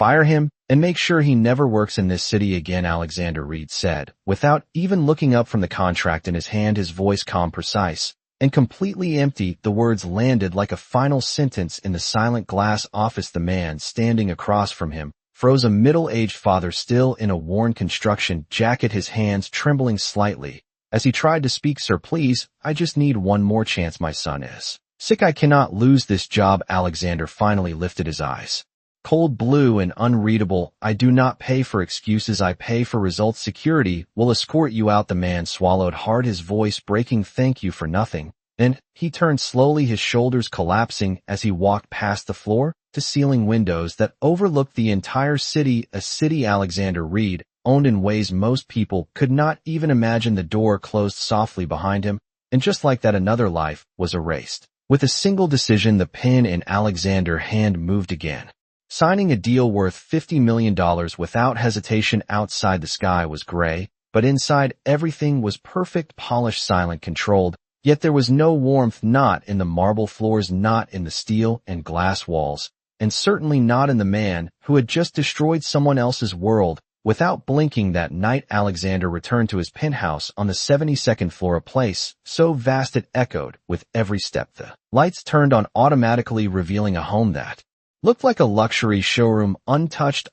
Fire him, and make sure he never works in this city again, Alexander Reed said. Without even looking up from the contract in his hand, his voice calm, precise, and completely empty, the words landed like a final sentence in the silent glass office. The man standing across from him froze, a middle-aged father still in a worn construction jacket, his hands trembling slightly as he tried to speak. Sir, please, I just need one more chance. My son is sick. I cannot lose this job. Alexander finally lifted his eyes, cold blue and unreadable. I do not pay for excuses. I pay for results. Security will escort you out. The man swallowed hard, his voice breaking. Thank you for nothing. Then he turned slowly, his shoulders collapsing as he walked past the floor-to-ceiling windows that overlooked the entire city, a city Alexander Reed owned in ways most people could not even imagine. The door closed softly behind him, and just like that, another life was erased. With a single decision, the pen in Alexander's hand moved again, signing a deal worth $50 million without hesitation. Outside, the sky was gray, but inside everything was perfect, polished, silent, controlled. Yet there was no warmth, not in the marble floors, not in the steel and glass walls, and certainly not in the man who had just destroyed someone else's world. Without blinking that night, Alexander returned to his penthouse on the 72nd floor, a place so vast it echoed with every step. The lights turned on automatically, revealing a home that looked like a luxury showroom, untouched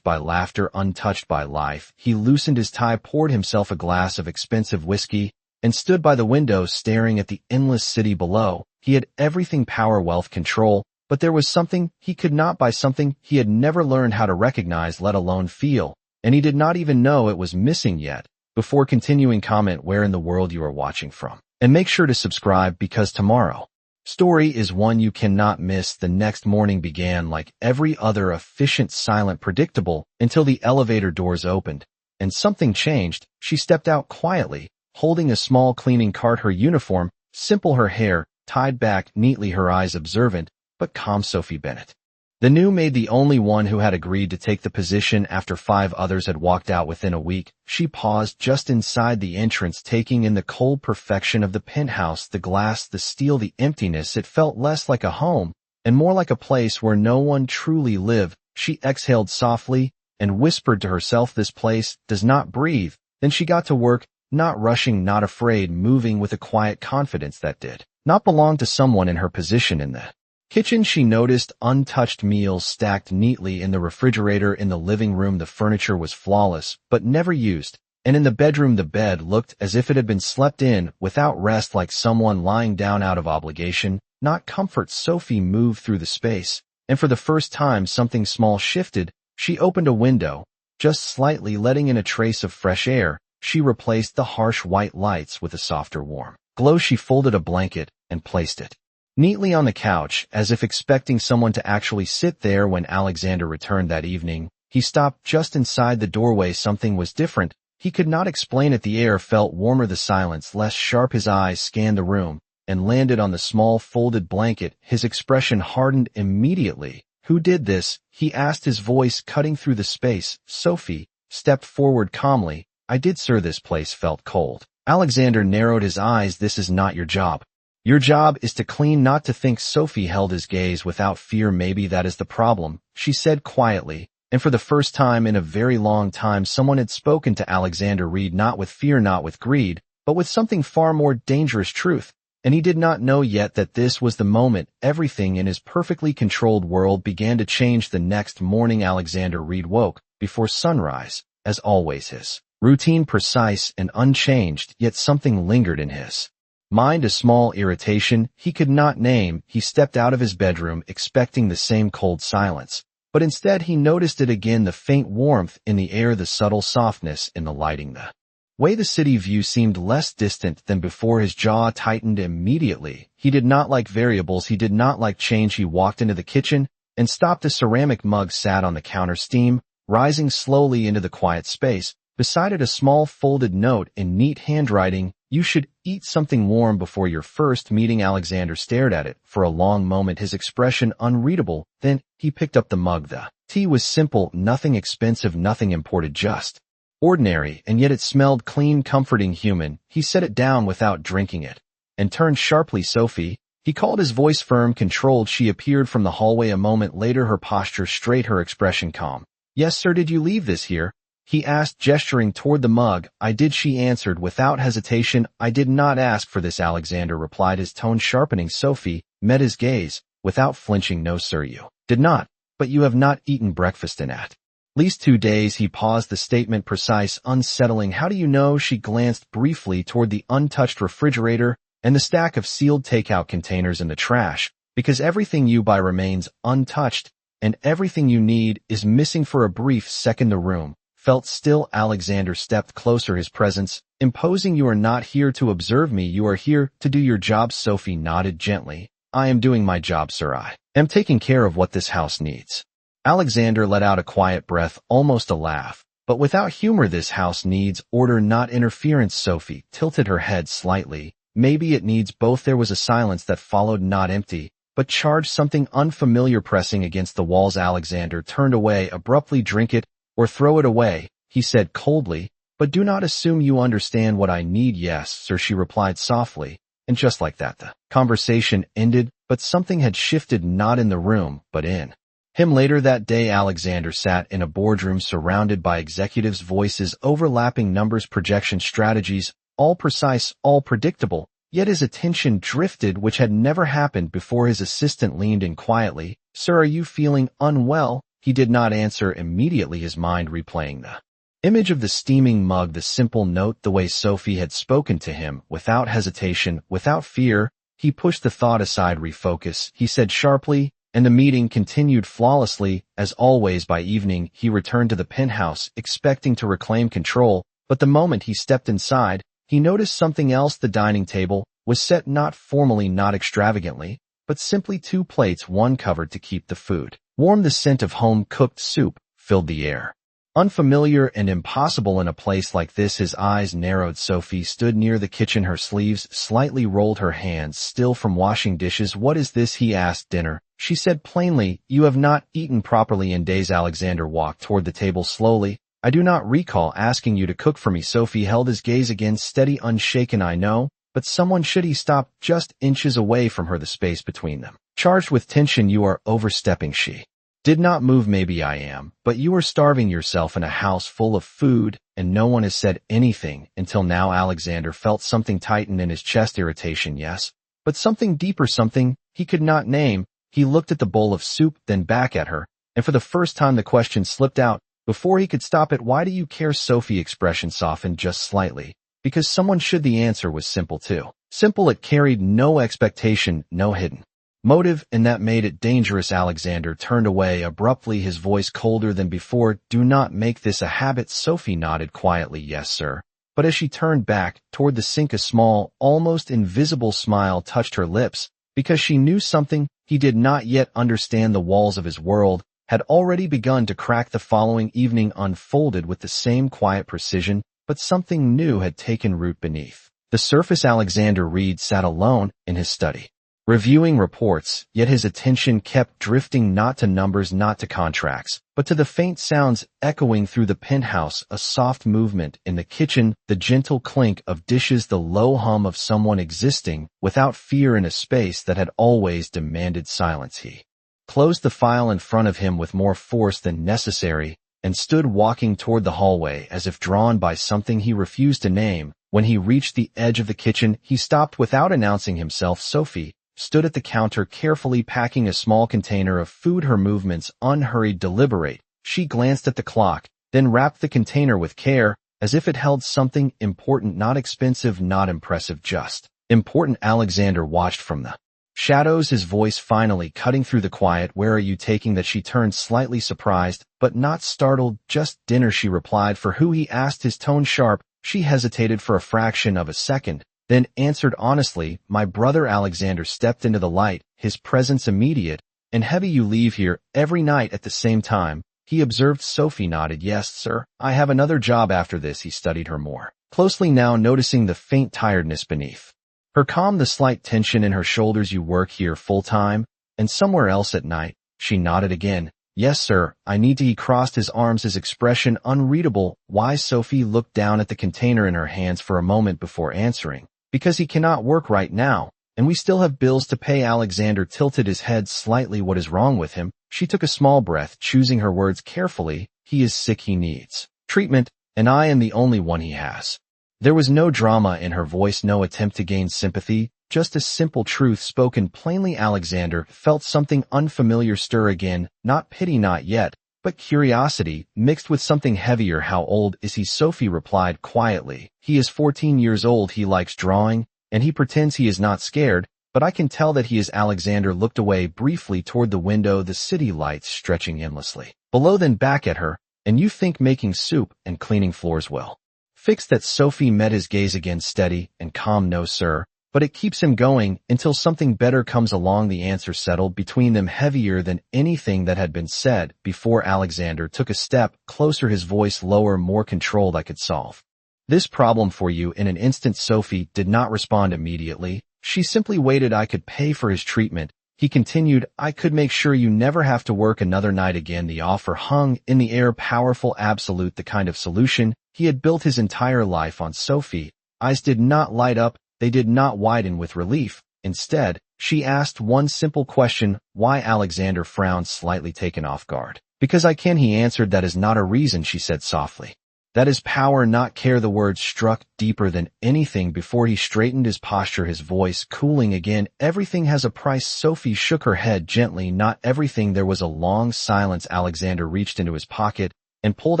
by laughter, untouched by life. He loosened his tie, poured himself a glass of expensive whiskey, and stood by the window staring at the endless city below. He had everything: power, wealth, control, but there was something he could not buy, something he had never learned how to recognize, let alone feel, and he did not even know it was missing yet. Before continuing, comment where in the world you are watching from, and make sure to subscribe, because tomorrow's story is one you cannot miss. The next morning began like every other, efficient, silent, predictable, until the elevator doors opened, and something changed. She stepped out quietly, holding a small cleaning cart, her uniform simple, her hair tied back neatly, her eyes observant but calm. Sophie Bennett, the new maid, the only one who had agreed to take the position after 5 others had walked out within a week. She paused just inside the entrance, taking in the cold perfection of the penthouse, the glass, the steel, the emptiness. It felt less like a home and more like a place where no one truly lived. She exhaled softly and whispered to herself, this place does not breathe. Then she got to work, not rushing, not afraid, moving with a quiet confidence that did not belong to someone in her position. In the kitchen, she noticed untouched meals stacked neatly in the refrigerator. In the living room, the furniture was flawless but never used, and in the bedroom, the bed looked as if it had been slept in without rest, like someone lying down out of obligation, not comfort. Sophie moved through the space, and for the first time something small shifted. She opened a window, just slightly, letting in a trace of fresh air. She replaced the harsh white lights with a softer, warm glow. She folded a blanket and placed it neatly on the couch, as if expecting someone to actually sit there. When Alexander returned that evening, he stopped just inside the doorway. Something was different. He could not explain it. The air felt warmer, the silence less sharp. His eyes scanned the room and landed on the small folded blanket. His expression hardened immediately. Who did this? He asked, his voice cutting through the space. Sophie stepped forward calmly. I did, sir. This place felt cold. Alexander narrowed his eyes. This is not your job. Your job is to clean, not to think. Sophie held his gaze without fear. Maybe that is the problem, she said quietly, and for the first time in a very long time someone had spoken to Alexander Reed, not with fear, not with greed, but with something far more dangerous, truth. And he did not know yet that this was the moment everything in his perfectly controlled world began to change. The next morning, Alexander Reed woke before sunrise, as always, his routine precise and unchanged, yet something lingered in his mind, a small irritation he could not name. He stepped out of his bedroom expecting the same cold silence, but instead he noticed it again, the faint warmth in the air, the subtle softness in the lighting, the way the city view seemed less distant than before. His jaw tightened immediately. He did not like variables, he did not like change. He walked into the kitchen and stopped. A ceramic mug sat on the counter, steam rising slowly into the quiet space. Beside it, a small folded note in neat handwriting. You should eat something warm before your first meeting. Alexander stared at it for a long moment, his expression unreadable. Then he picked up the mug. The tea was simple, nothing expensive, nothing imported, just ordinary, and yet it smelled clean, comforting, human. He set it down without drinking it and turned sharply. Sophie, He called, his voice firm, controlled. She appeared from the hallway a moment later, her posture straight, her expression calm. Yes, sir. Did you leave this here? He asked, gesturing toward the mug. I did, she answered without hesitation. I did not ask for this, Alexander replied, his tone sharpening. Sophie met his gaze without flinching. No, sir, you did not. But you have not eaten breakfast in at least 2 days. He paused, the statement precise, unsettling. How do you know? She glanced briefly toward the untouched refrigerator and the stack of sealed takeout containers in the trash. Because everything you buy remains untouched, and everything you need is missing. For a brief second the room felt still. Alexander stepped closer, his presence imposing. You are not here to observe me, you are here to do your job. Sophie nodded gently. I am doing my job, sir. I am taking care of what this house needs. Alexander let out a quiet breath, almost a laugh. But without humor. This house needs order, not interference. Sophie tilted her head slightly. Maybe it needs both. There was a silence that followed, not empty, but charged, something unfamiliar pressing against the walls. Alexander turned away abruptly. Drink it or throw it away, he said coldly, but do not assume you understand what I need. Yes, sir, she replied softly, and just like that the conversation ended. But something had shifted, not in the room, but in him. Later that day, Alexander sat in a boardroom surrounded by executives' voices, overlapping numbers, projection strategies, all precise, all predictable. Yet his attention drifted, which had never happened before. His assistant leaned in quietly. Sir, are you feeling unwell? He did not answer immediately, his mind replaying the image of the steaming mug, the simple note, the way Sophie had spoken to him, without hesitation, without fear. He pushed the thought aside. Refocus, he said sharply, and the meeting continued flawlessly. As always, by evening, he returned to the penthouse, expecting to reclaim control, but the moment he stepped inside, he noticed something else. The dining table was set not formally, not extravagantly, but simply 2 plates, one covered to keep the food warm. The scent of home-cooked soup filled the air. Unfamiliar and impossible in a place like this. His eyes narrowed. Sophie stood near the kitchen, her sleeves slightly rolled, her hands still from washing dishes. What is this? He asked. Dinner, she said plainly. You have not eaten properly in days. Alexander walked toward the table slowly. I do not recall asking you to cook for me. Sophie held his gaze again, steady, unshaken. I know, but someone should. He stopped just inches away from her, the space between them charged with tension. You are overstepping. She did not move. Maybe I am, but you are starving yourself in a house full of food, and no one has said anything until now. Alexander felt something tighten in his chest. Irritation, yes, but something deeper, something he could not name. He looked at the bowl of soup, then back at her, and for the first time the question slipped out before he could stop it. Why do you care? Sophie's expression softened just slightly. Because someone should. The answer was simple too. Simple, it carried no expectation, no hidden motive, and that made it dangerous. Alexander turned away abruptly, his voice colder than before. Do not make this a habit. Sophie nodded quietly. Yes, sir. But as she turned back toward the sink, a small, almost invisible smile touched her lips, because she knew something he did not yet understand. The walls of his world had already begun to crack. The following evening unfolded with the same quiet precision, but something new had taken root beneath the surface. Alexander Reed sat alone in his study, reviewing reports, yet his attention kept drifting, not to numbers, not to contracts, but to the faint sounds echoing through the penthouse. A soft movement in the kitchen, the gentle clink of dishes, the low hum of someone existing without fear in a space that had always demanded silence. He closed the file in front of him with more force than necessary and stood walking toward the hallway as if drawn by something he refused to name. When he reached the edge of the kitchen, he stopped without announcing himself. Sophie stood at the counter, carefully packing a small container of food, her movements unhurried, deliberate. She glanced at the clock, then wrapped the container with care, as if it held something important, not expensive, not impressive, just important. Alexander watched from the shadows, his voice finally cutting through the quiet. Where are you taking that? She turned, slightly surprised, but not startled. Just dinner, she replied. For who? He asked, his tone sharp. She hesitated for a fraction of a second, then answered honestly, my brother. Alexander stepped into the light, his presence immediate and heavy. You leave here every night at the same time? He observed. Sophie nodded. Yes, sir. I have another job after this. He studied her more closely now, noticing the faint tiredness beneath her calm, the slight tension in her shoulders. You work here full-time and somewhere else at night? She nodded again. Yes, sir. I need to. He crossed his arms, his expression unreadable. Why? Sophie looked down at the container in her hands for a moment before answering. Because he cannot work right now. And we still have bills to pay. Alexander tilted his head slightly. What is wrong with him? She took a small breath, choosing her words carefully. He is sick. He needs treatment, and I am the only one he has. There was no drama in her voice, no attempt to gain sympathy, just a simple truth spoken plainly. Alexander felt something unfamiliar stir again, not pity, not yet, but curiosity, mixed with something heavier. How old is he? Sophie replied quietly. He is 14 years old. He likes drawing, and he pretends he is not scared, but I can tell that he is. Alexander looked away briefly toward the window, the city lights stretching endlessly below, then back at her. And you think making soup and cleaning floors will fix that? Sophie met his gaze again, steady and calm. No, sir, but it keeps him going until something better comes along. The answer settled between them, heavier than anything that had been said before. Alexander took a step closer, his voice lower, more controlled. I could solve this problem for you in an instant. Sophie did not respond immediately. She simply waited. I could pay for his treatment. He continued, I could make sure you never have to work another night again. The offer hung in the air, powerful, absolute, the kind of solution he had built his entire life on. Sophie's eyes did not light up, they did not widen with relief. Instead, she asked one simple question, why? Alexander frowned, slightly taken off guard. Because I can, he answered. That is not a reason, she said softly. That is power, not care. The words struck deeper than anything before. He straightened his posture, his voice cooling again. Everything has a price. Sophie shook her head gently. Not everything. There was a long silence. Alexander reached into his pocket and pulled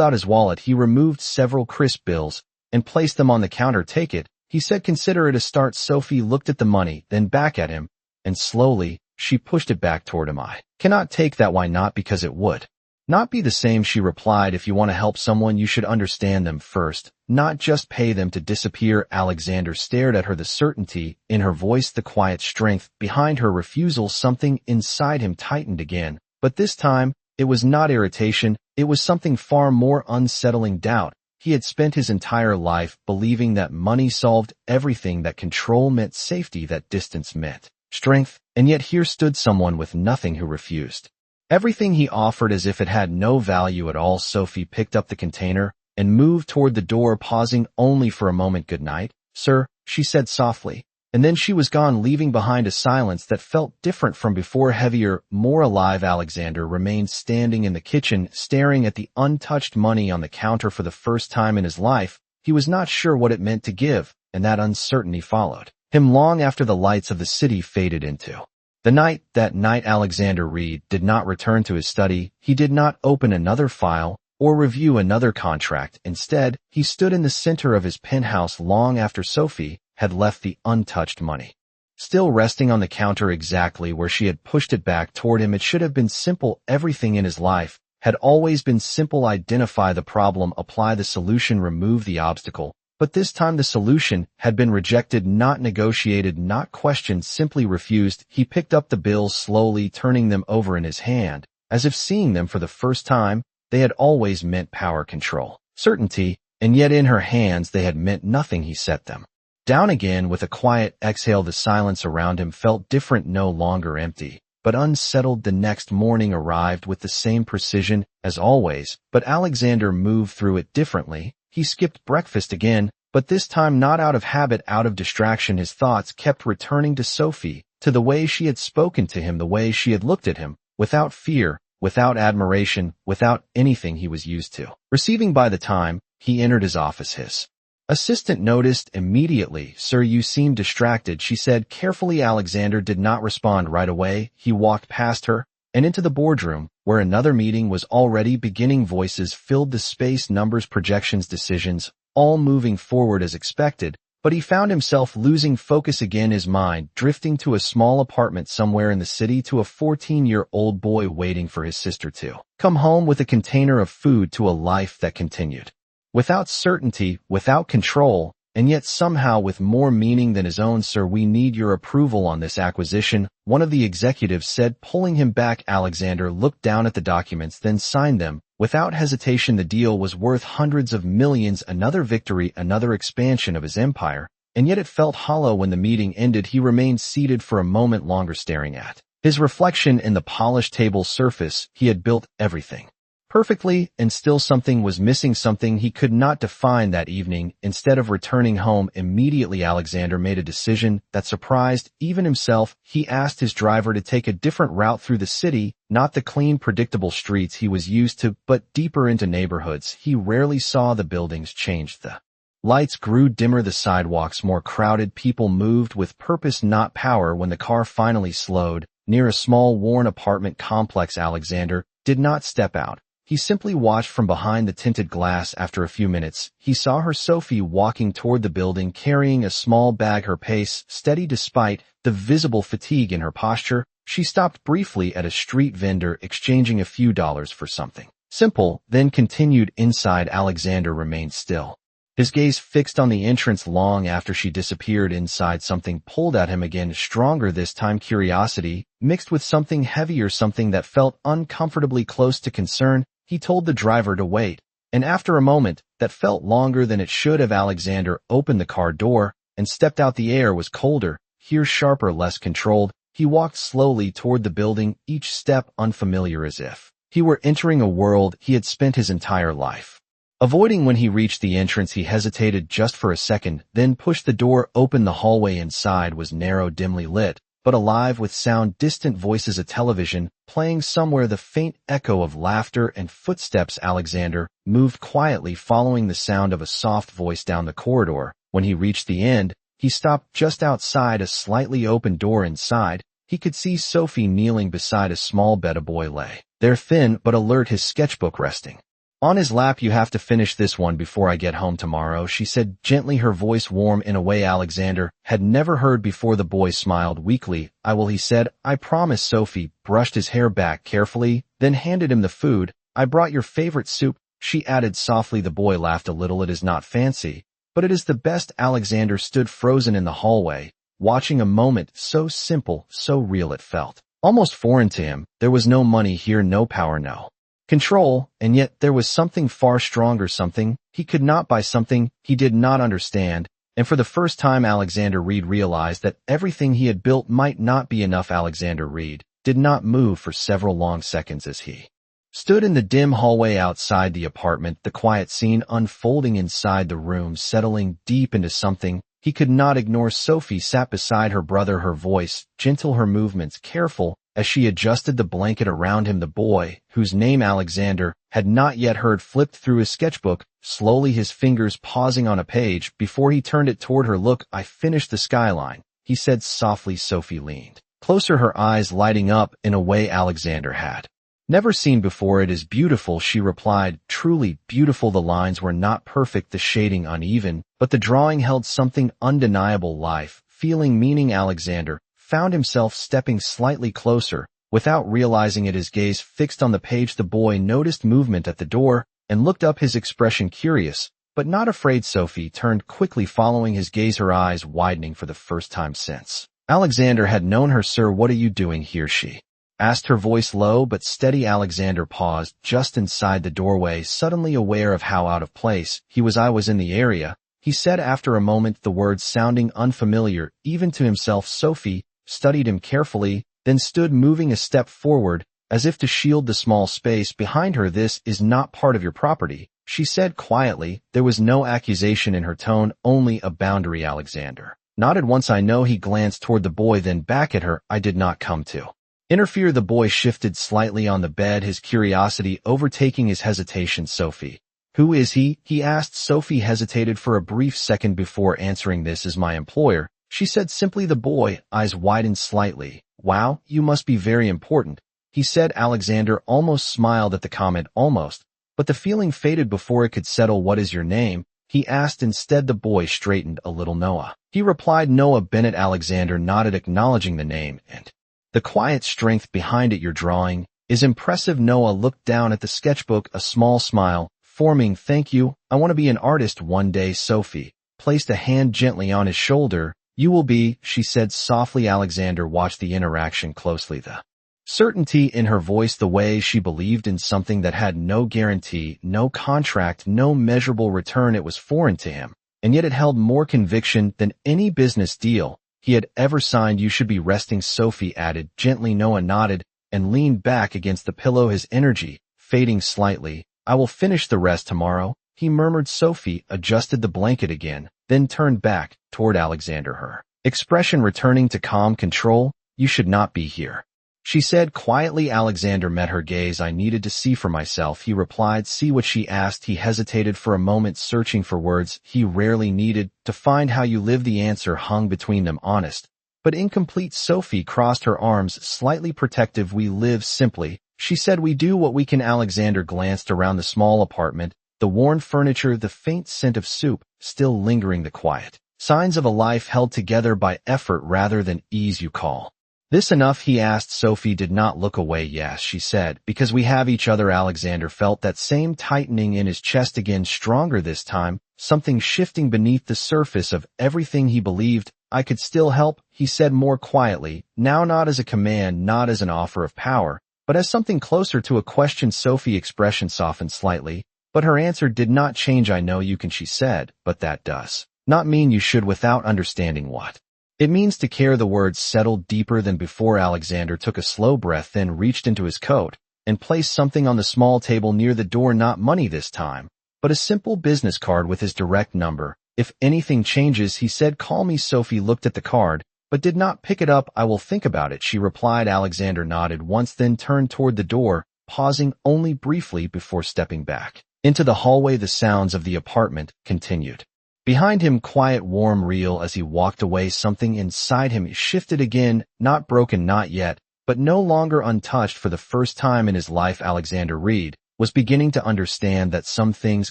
out his wallet. He removed several crisp bills and placed them on the counter. Take it, he said. Consider it a start. Sophie looked at the money, then back at him, and slowly, she pushed it back toward him. I cannot take that. Why not? Because it would not be the same, she replied. If you want to help someone, you should understand them first, not just pay them to disappear. Alexander stared at her, the certainty in her voice, the quiet strength behind her refusal. Something inside him tightened again, but this time, it was not irritation, it was something far more unsettling, doubt. He had spent his entire life believing that money solved everything, that control meant safety, that distance meant strength, and yet here stood someone with nothing who refused everything he offered as if it had no value at all. Sophie picked up the container and moved toward the door, pausing only for a moment. Good night, sir, she said softly, and then she was gone, leaving behind a silence that felt different from before, heavier, more alive. Alexander remained standing in the kitchen, staring at the untouched money on the counter. For the first time in his life, he was not sure what it meant to give, and that uncertainty followed him long after the lights of the city faded into the night. That night, Alexander Reed did not return to his study. He did not open another file or review another contract. Instead, he stood in the center of his penthouse long after Sophie had left, the untouched money still resting on the counter exactly where she had pushed it back toward him. It should have been simple. Everything in his life had always been simple. Identify the problem, apply the solution, remove the obstacle. But this time the solution had been rejected, not negotiated, not questioned, simply refused. He picked up the bills slowly, turning them over in his hand, as if seeing them for the first time. They had always meant power, control, certainty, and yet in her hands they had meant nothing. He set them down again with a quiet exhale. The silence around him felt different, no longer empty, but unsettled. The next morning arrived with the same precision as always, but Alexander moved through it differently. He skipped breakfast again, but this time not out of habit, out of distraction. His thoughts kept returning to Sophie, to the way she had spoken to him, the way she had looked at him, without fear, without admiration, without anything he was used to receiving. By the time he entered his office, his assistant noticed immediately. Sir, you seem distracted, she said carefully. Alexander did not respond right away. He walked past her and into the boardroom, where another meeting was already beginning. Voices filled the space, numbers, projections, decisions, all moving forward as expected, but he found himself losing focus again, his mind drifting to a small apartment somewhere in the city, to a 14-year-old boy waiting for his sister to come home with a container of food, to a life that continued without certainty, without control, and yet somehow with more meaning than his own. Sir, we need your approval on this acquisition, one of the executives said, pulling him back. Alexander looked down at the documents, then signed them. Without hesitation, the deal was worth hundreds of millions, another victory, another expansion of his empire, and yet it felt hollow when the meeting ended. He remained seated for a moment longer, staring at his reflection in the polished table surface. He had built everything perfectly, and still something was missing, something he could not define that evening. Instead of returning home immediately, Alexander made a decision that surprised even himself. He asked his driver to take a different route through the city, not the clean, predictable streets he was used to, but deeper into neighborhoods he rarely saw. The buildings changed, the lights grew dimmer, the sidewalks more crowded, people moved with purpose, not power. When the car finally slowed near a small, worn apartment complex, Alexander did not step out. He simply watched from behind the tinted glass. After a few minutes, he saw her, Sophie, walking toward the building carrying a small bag, her pace steady despite the visible fatigue in her posture. She stopped briefly at a street vendor, exchanging a few dollars for something simple, then continued inside. Alexander remained still, his gaze fixed on the entrance. Long after she disappeared inside, something pulled at him again, stronger this time, curiosity mixed with something heavier, something that felt uncomfortably close to concern. He told the driver to wait, and after a moment that felt longer than it should have, Alexander opened the car door and stepped out. The air was colder, here sharper, less controlled. He walked slowly toward the building, each step unfamiliar, as if he were entering a world he had spent his entire life avoiding. When he reached the entrance, he hesitated just for a second, then pushed the door open. The hallway inside was narrow, dimly lit, but alive with sound, distant voices, a television playing somewhere, the faint echo of laughter and footsteps. Alexander moved quietly, following the sound of a soft voice down the corridor. When he reached the end, he stopped just outside a slightly open door. Inside, he could see Sophie kneeling beside a small bed. A boy lay there, thin but alert, his sketchbook resting on his lap. "You have to finish this one before I get home tomorrow," she said gently, her voice warm in a way Alexander had never heard before. The boy smiled weakly. "I will," he said. "I promise." Sophie brushed his hair back carefully, then handed him the food. "I brought your favorite soup," she added softly. The boy laughed a little. "It is not fancy, but it is the best." Alexander stood frozen in the hallway, watching a moment so simple, so real, it felt almost foreign to him. There was no money here, no power, no control, and yet there was something far stronger, something he could not buy, something he did not understand. And for the first time, Alexander Reed realized that everything he had built might not be enough. Alexander Reed did not move for several long seconds as he stood in the dim hallway outside the apartment, the quiet scene unfolding inside the room, settling deep into something he could not ignore. Sophie sat beside her brother, her voice gentle, her movements careful, as she adjusted the blanket around him. The boy, whose name Alexander had not yet heard, flipped through his sketchbook, slowly, his fingers pausing on a page before he turned it toward her. "Look, I finished the skyline," he said softly. Sophie leaned closer, her eyes lighting up in a way Alexander had never seen before. "It is beautiful," she replied, "truly beautiful." The lines were not perfect, the shading uneven, but the drawing held something undeniable, life, feeling, meaning. Alexander found himself stepping slightly closer. Without realizing it, his gaze fixed on the page. The boy noticed movement at the door and looked up, his expression curious, but not afraid. Sophie turned quickly, following his gaze, her eyes widening for the first time since Alexander had known her. "Sir, what are you doing here?" she asked, her voice low but steady. Alexander paused just inside the doorway, suddenly aware of how out of place he was. "I was in the area," he said after a moment, the words sounding unfamiliar even to himself. Sophie studied him carefully, then stood, moving a step forward, as if to shield the small space behind her. "This is not part of your property," she said quietly. There was no accusation in her tone, only a boundary. Alexander nodded once. "I know." He glanced toward the boy, then back at her. "I did not come to interfere." The boy shifted slightly on the bed, his curiosity overtaking his hesitation. "Sophie, who is he?" he asked. Sophie hesitated for a brief second before answering. "This is my employer," she said simply. The boy eyes widened slightly. "Wow, you must be very important," he said. Alexander almost smiled at the comment, almost, but the feeling faded before it could settle. "What is your name?" he asked instead. The boy straightened a little. "Noah," he replied. "Noah Bennett." Alexander nodded, acknowledging the name and the quiet strength behind it. "Your drawing is impressive." Noah looked down at the sketchbook, a small smile forming. "Thank you. I want to be an artist one day." Sophie placed a hand gently on his shoulder. "You will be," she said softly. Alexander watched the interaction closely, the certainty in her voice, the way she believed in something that had no guarantee, no contract, no measurable return. It was foreign to him, and yet it held more conviction than any business deal he had ever signed. "You should be resting," Sophie added gently. Noah nodded and leaned back against the pillow, his energy fading slightly. I will finish the rest tomorrow, he murmured. Sophie adjusted the blanket again, then turned back toward Alexander, her expression returning to calm control. You should not be here, she said quietly. Alexander met her gaze. I needed to see for myself, he replied. See what? She asked. He hesitated for a moment, searching for words. He rarely needed to find how you live. The answer hung between them, honest but incomplete. Sophie crossed her arms, slightly protective. We live simply, she said. We do what we can. Alexander glanced around the small apartment, the worn furniture, the faint scent of soup, still lingering, the quiet signs of a life held together by effort rather than ease. You call this enough? He asked. Sophie did not look away. Yes, she said, because we have each other. Alexander felt that same tightening in his chest again, stronger this time, something shifting beneath the surface of everything he believed. I could still help, he said more quietly, now not as a command, not as an offer of power, but as something closer to a question. Sophie's expression softened slightly, but her answer did not change. I know you can, she said, but that does not mean you should. Without understanding what it means to care. The words settled deeper than before. Alexander took a slow breath, then reached into his coat and placed something on the small table near the door. Not money this time, but a simple business card with his direct number. If anything changes, he said, call me. Sophie looked at the card, but did not pick it up. I will think about it, she replied. Alexander nodded once, then turned toward the door, pausing only briefly before stepping back into the hallway. The sounds of the apartment continued behind him, quiet, warm, real. As he walked away, something inside him shifted again, not broken, not yet, but no longer untouched. For the first time in his life, Alexander Reed was beginning to understand that some things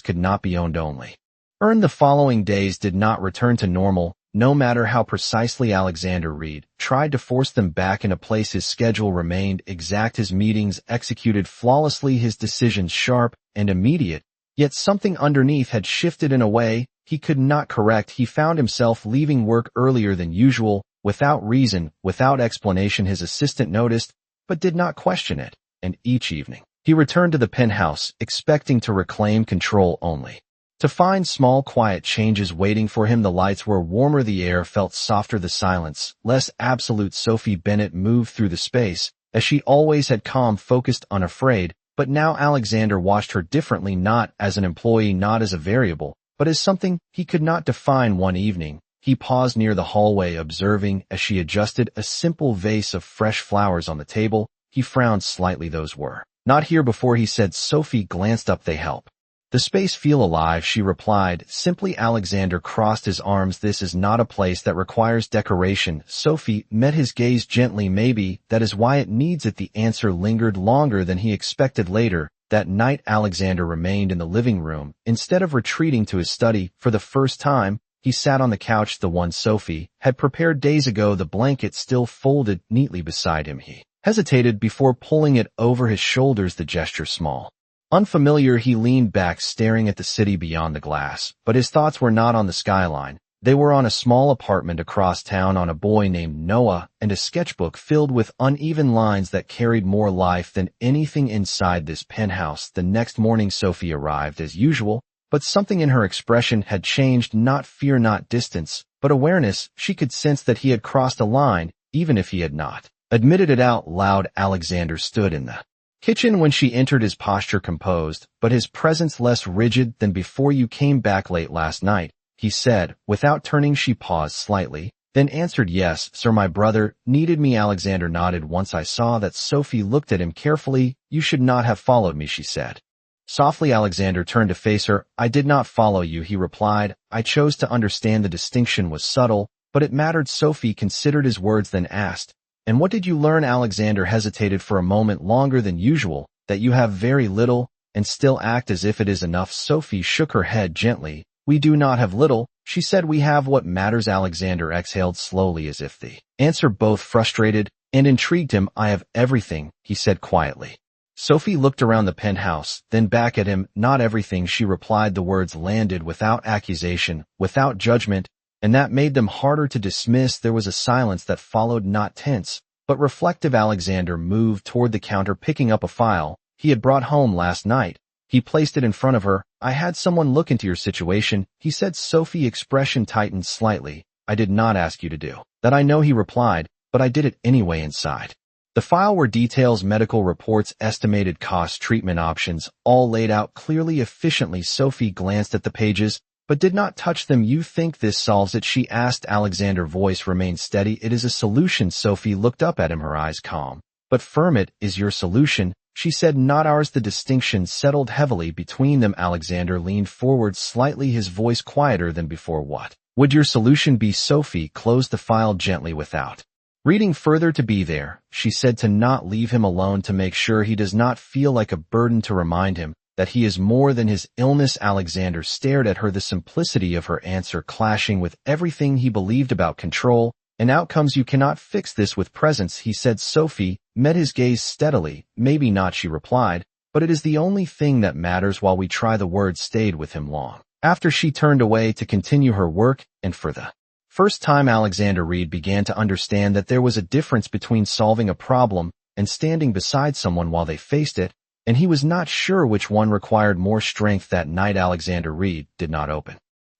could not be owned, only earned. The following days did not return to normal, no matter how precisely Alexander Reed tried to force them back into place. His schedule remained exact, his meetings executed flawlessly, his decisions sharp and immediate, yet something underneath had shifted in a way he could not correct. He found himself leaving work earlier than usual, without reason, without explanation. His assistant noticed, but did not question it, and each evening he returned to the penthouse, expecting to reclaim control, only to find small, quiet changes waiting for him. The lights were warmer, the air felt softer, the silence less absolute. Sophie Bennett moved through the space, as she always had, calm, focused, unafraid, but now Alexander watched her differently, not as an employee, not as a variable, but as something he could not define. One evening, he paused near the hallway, observing as she adjusted a simple vase of fresh flowers on the table. He frowned slightly. Those were not here before, he said. Sophie glanced up. They help the space feel alive, she replied simply. Alexander crossed his arms. This is not a place that requires decoration. Sophie met his gaze gently. Maybe that is why it needs it. The answer lingered longer than he expected. Later that night, Alexander remained in the living room. Instead of retreating to his study, for the first time, he sat on the couch, the one Sophie had prepared days ago, the blanket still folded neatly beside him. He hesitated before pulling it over his shoulders, the gesture small, unfamiliar. He leaned back, staring at the city beyond the glass, but his thoughts were not on the skyline. They were on a small apartment across town, on a boy named Noah, and a sketchbook filled with uneven lines that carried more life than anything inside this penthouse. The next morning, Sophie arrived as usual, but something in her expression had changed. Not fear, not distance, but awareness. She could sense that he had crossed a line, even if he had not admitted it out loud. Alexander stood in the kitchen when she entered, his posture composed, but his presence less rigid than before. You came back late last night, he said, without turning. She paused slightly, then answered, yes, sir, my brother needed me. Alexander nodded. Once I saw that. Sophie looked at him carefully. You should not have followed me, she said softly. Alexander turned to face her. I did not follow you, he replied. I chose to understand. The distinction was subtle, but it mattered. Sophie considered his words, then asked, and what did you learn? Alexander hesitated for a moment, longer than usual. That you have very little, and still act as if it is enough. Sophie shook her head gently. We do not have little, she said. We have what matters. Alexander exhaled slowly, as if the answer both frustrated and intrigued him. I have everything, he said quietly. Sophie looked around the penthouse, then back at him. Not everything, she replied. The words landed without accusation, without judgment, and that made them harder to dismiss. There was a silence that followed, not tense, but reflective. Alexander moved toward the counter, picking up a file he had brought home last night. He placed it in front of her. I had someone look into your situation, he said. Sophie's expression tightened slightly. I did not ask you to do that, I know, he replied, but I did it anyway. Inside The file were details, medical reports, estimated costs, treatment options, all laid out clearly, efficiently. Sophie glanced at the pages, but did not touch them. You think this solves it? She asked. Alexander's voice remained steady. It is a solution. Sophie looked up at him, her eyes calm. But firm. It is your solution, she said, not ours. The distinction settled heavily between them. Alexander leaned forward slightly, his voice quieter than before. What would your solution be? Sophie closed the file gently without reading further. To be there, she said, to not leave him alone, to make sure he does not feel like a burden, to remind him that he is more than his illness. Alexander stared at her, the simplicity of her answer clashing with everything he believed about control and outcomes. You cannot fix this with presence, he said. Sophie met his gaze steadily. Maybe not, she replied, but it is the only thing that matters. While we try. The words stayed with him long after she turned away to continue her work, and for the first time Alexander Reed began to understand that there was a difference between solving a problem and standing beside someone while they faced it, and he was not sure which one required more strength. That night Alexander Reed did not open